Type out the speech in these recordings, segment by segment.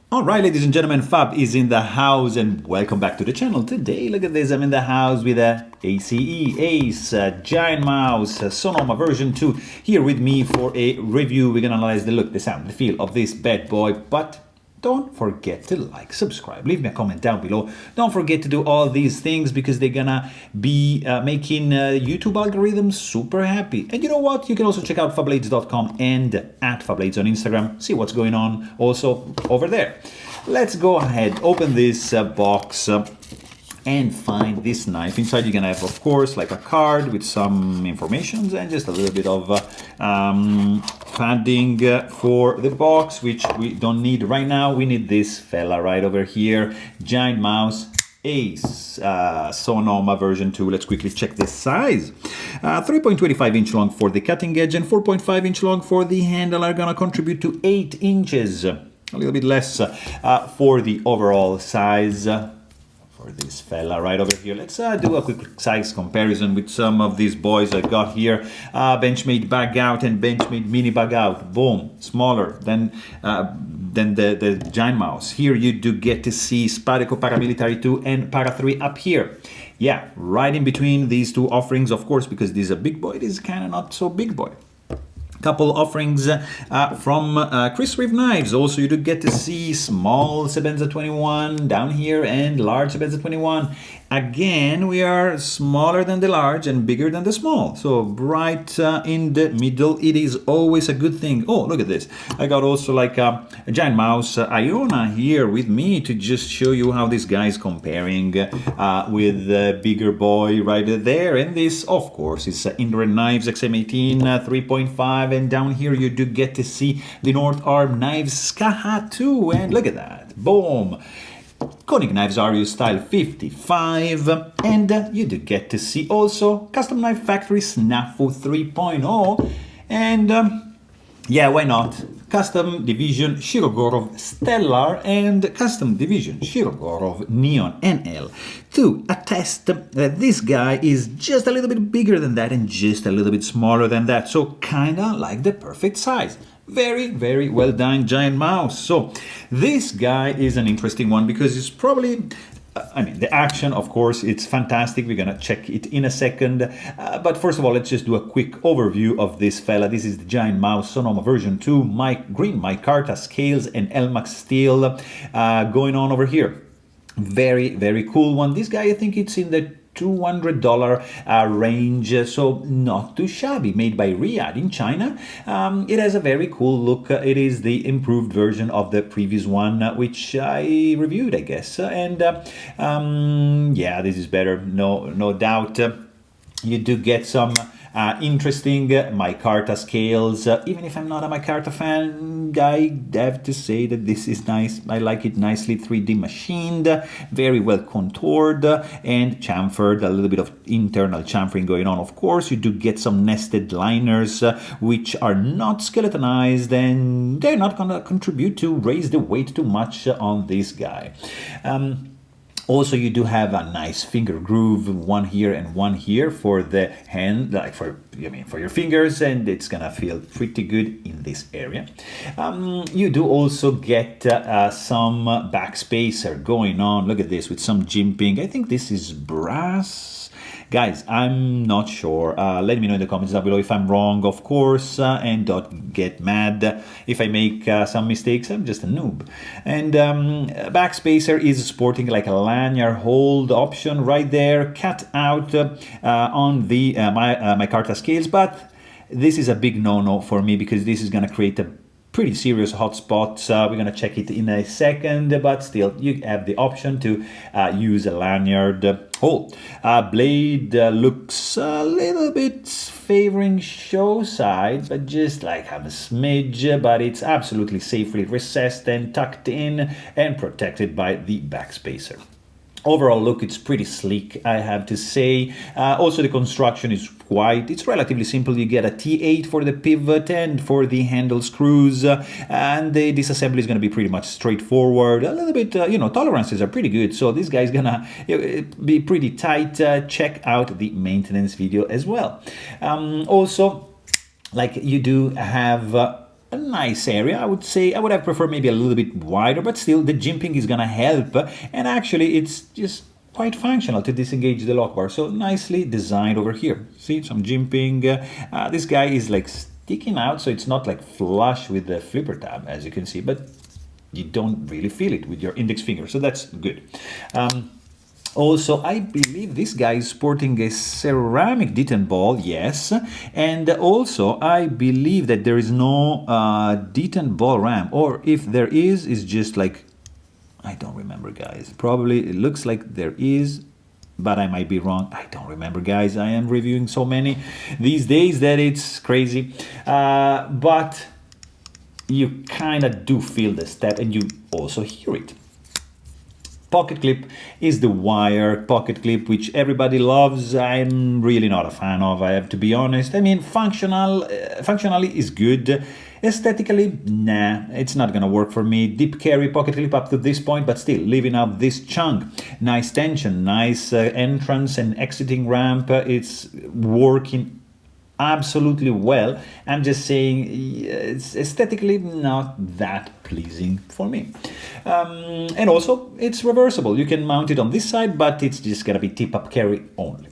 Alright, ladies and gentlemen, Fab is in the house and welcome back to the channel. Today, look at this, I'm in the house with a ACE GiantMouse Sonoma version 2 here with me for a review. We're gonna analyze the look, the sound, the feel of this bad boy, but don't forget to like, subscribe, leave me a comment down below. Don't forget to do all these things because they're gonna be making YouTube algorithms super happy. And you know what? You can also check out Fablades.com and at Fablades on Instagram. See what's going on also over there. Let's go ahead, open this box and find this knife. Inside you're gonna have, of course, like a card with some information and just a little bit of padding for the box, which we don't need right now. We need this fella right over here, GiantMouse Ace Sonoma version 2. Let's quickly check this size. 3.25 inch long for the cutting edge and 4.5 inch long for the handle are gonna contribute to 8 inches. A little bit less for the overall size. For this fella right over here. Let's do a quick size comparison with some of these boys I got here. Benchmade bag out and Benchmade mini bag out. Boom, smaller than the GiantMouse. Here you do get to see Spyderco Paramilitary 2 and Para 3 up here. Yeah, right in between these two offerings, of course, because this is a big boy, this is kind of not so big boy. Couple offerings from Chris Reeve Knives. Also, you do get to see small Sebenza 21 down here and large Sebenza 21. Again, we are smaller than the large and bigger than the small. So right in the middle, it is always a good thing. Oh, look at this. I got also like a GiantMouse Iona here with me to just show you how this guy is comparing with the bigger boy right there. And this, of course, is Indra Knives XM18 3.5. And down here, you do get to see the North Arm Knives Skaha 2. And look at that. Boom. Koenig Knives RU Style 55, and you do get to see also Custom Knife Factory Snafu 3.0, and yeah, why not? Custom Division Shirogorov Stellar and Custom Division Shirogorov Neon NL to attest that this guy is just a little bit bigger than that and just a little bit smaller than that, so kinda like the perfect size. Very, very well done, GiantMouse. So this guy is an interesting one because it's probably, I mean, the action, of course, it's fantastic. We're gonna check it in a second. But first of all, let's just do a quick overview of this fella. This is the GiantMouse Sonoma version 2, green Micarta scales and Elmax steel going on over here. Very, very cool one. This guy, I think it's in the $200 range, so not too shabby. Made by Riyadh in China. It has a very cool look. It is the improved version of the previous one, which I reviewed, I guess. And yeah, this is better, no doubt. You do get some interesting micarta scales. Even if I'm not a micarta fan, I have to say that this is nice. I like it nicely 3D machined, very well contoured and chamfered, a little bit of internal chamfering going on. Of course, you do get some nested liners, which are not skeletonized and they're not going to contribute to raise the weight too much on this guy. Also, you do have a nice finger groove, one here and one here for the hand, like for your fingers, and it's gonna feel pretty good in this area. You do also get some backspacer going on. Look at this with some jimping. I think this is brass. Guys, I'm not sure. Let me know in the comments down below if I'm wrong, of course, and don't get mad if I make some mistakes. I'm just a noob. And backspacer is sporting like a lanyard hold option right there, cut out on the micarta scales, but this is a big no-no for me because this is gonna create a pretty serious hotspot. We're gonna check it in a second, but still you have the option to use a lanyard hole. Blade looks a little bit favoring show side, but just like a smidge, but it's absolutely safely recessed and tucked in and protected by the backspacer. Overall look, it's pretty sleek, I have to say. Also, the construction is it's relatively simple. You get a T8 for the pivot and for the handle screws, and the disassembly is going to be pretty much straightforward. A little bit, tolerances are pretty good, so this guy's gonna be pretty tight. Check out the maintenance video as well. Also, like you do have a a nice area. I would say I would have preferred maybe a little bit wider, but still the jimping is gonna help. And actually it's just quite functional to disengage the lock bar. So nicely designed over here. See, some jimping. This guy is like sticking out, so it's not like flush with the flipper tab, as you can see, but you don't really feel it with your index finger. So that's good. Also, I believe this guy is sporting a ceramic detent ball, yes. And also, I believe that there is no detent ball ram, or if there is, it's just like, I don't remember, guys. Probably, it looks like there is, but I might be wrong. I don't remember, guys. I am reviewing so many these days that it's crazy. But you kind of do feel the step, and you also hear it. Pocket clip is the wire pocket clip, which everybody loves. I'm really not a fan of, I have to be honest. I mean, functionally is good. Aesthetically, nah, it's not gonna work for me. Deep carry pocket clip up to this point, but still leaving out this chunk. Nice tension, nice entrance and exiting ramp. It's working absolutely well. I'm just saying it's aesthetically not that pleasing for me. And also it's reversible. You can mount it on this side, but it's just gonna be tip up carry only.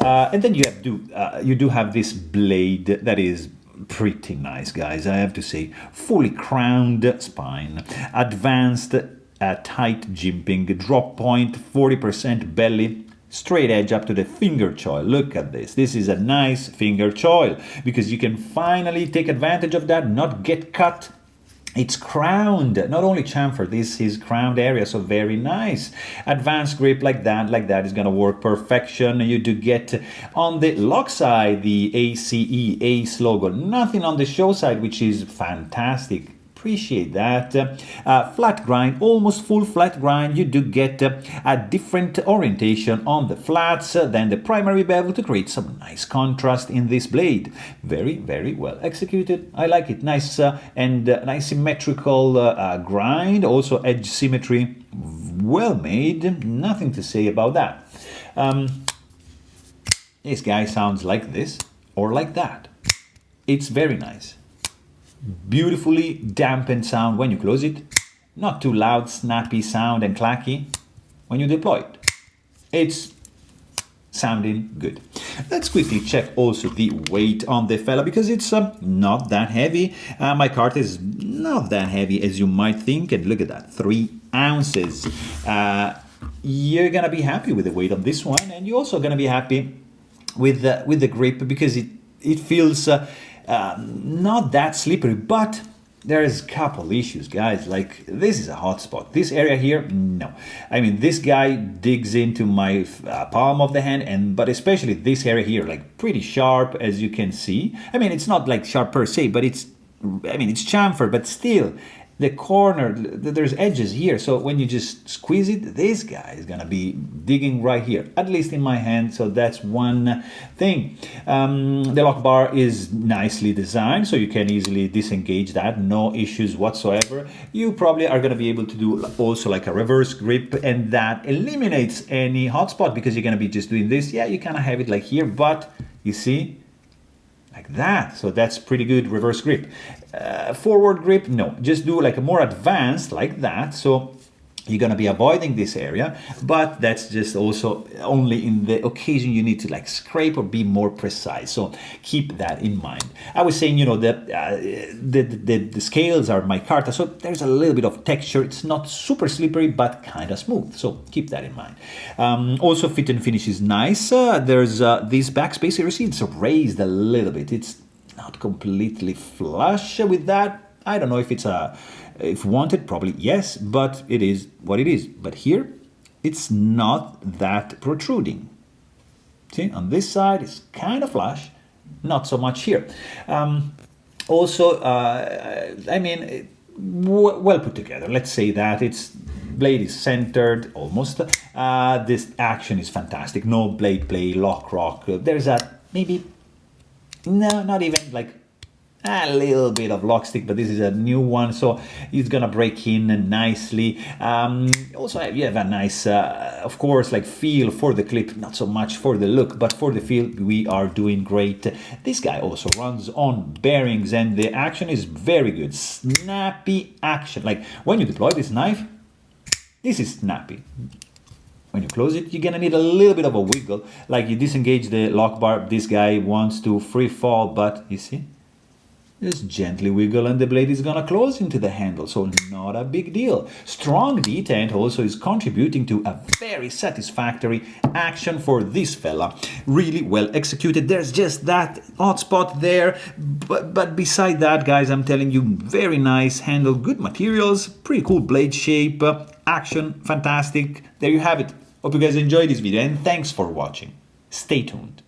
And then you do have this blade that is pretty nice, guys, I have to say. Fully crowned spine, advanced tight jimping, drop point, 40% belly, straight edge up to the finger choil. Look at this. This is a nice finger choil because you can finally take advantage of that, not get cut. It's crowned, not only chamfer, this is crowned area, so very nice. Advanced grip like that is gonna work perfection. You do get on the lock side the ACE logo, nothing on the show side, which is fantastic. Appreciate that. Flat grind, almost full flat grind. You do get a different orientation on the flats than the primary bevel to create some nice contrast in this blade. Very, very well executed. I like it. Nice and nice symmetrical grind. Also edge symmetry. Well made. Nothing to say about that. This guy sounds like this or like that. It's very nice. Beautifully dampened sound when you close it, not too loud, snappy sound and clacky when you deploy it. It's sounding good. Let's quickly check also the weight on the fella because it's not that heavy. My cart is not that heavy as you might think, and look at that, 3 ounces. You're gonna be happy with the weight of this one, and you're also gonna be happy with the grip because it feels not that slippery, but there's a couple issues, guys. Like, this is a hot spot. This area here, no. I mean, this guy digs into my palm of the hand, but especially this area here, like pretty sharp, as you can see. I mean, it's not like sharp per se, but it's chamfer, but still, the corner, there's edges here. So when you just squeeze it, this guy is gonna be digging right here, at least in my hand. So that's one thing. The lock bar is nicely designed, so you can easily disengage that, no issues whatsoever. You probably are gonna be able to do also like a reverse grip, and that eliminates any hotspot because you're gonna be just doing this. Yeah, you kind of have it like here, but you see, like that. So that's pretty good reverse grip. Forward grip, no, just do like a more advanced like that. So you're gonna be avoiding this area, but that's just also only in the occasion you need to like scrape or be more precise. So keep that in mind. I was saying, you know, the scales are micarta, so there's a little bit of texture. It's not super slippery, but kind of smooth. So keep that in mind. Also, fit and finish is nice. There's this backspace here. You see, it's raised a little bit. It's not completely flush with that. I don't know if it's if wanted, probably yes, but it is what it is. But here, it's not that protruding. See, on this side, it's kind of flush, not so much here. Also, I mean, well put together. Let's say that its blade is centered almost. This action is fantastic. No blade play, lock rock. There's a maybe, no, not even like A little bit of lock stick, but this is a new one, so it's gonna break in nicely. Also, you have a nice, of course, like feel for the clip, not so much for the look, but for the feel, we are doing great. This guy also runs on bearings, and the action is very good. Snappy action. Like when you deploy this knife, this is snappy. When you close it, you're gonna need a little bit of a wiggle. Like you disengage the lock bar, this guy wants to free fall, but you see? Just gently wiggle and the blade is gonna close into the handle, so not a big deal. Strong detent also is contributing to a very satisfactory action for this fella. Really well executed. There's just that odd spot there, but beside that, guys, I'm telling you, very nice handle, good materials, pretty cool blade shape, action, fantastic. There you have it. Hope you guys enjoyed this video and thanks for watching. Stay tuned.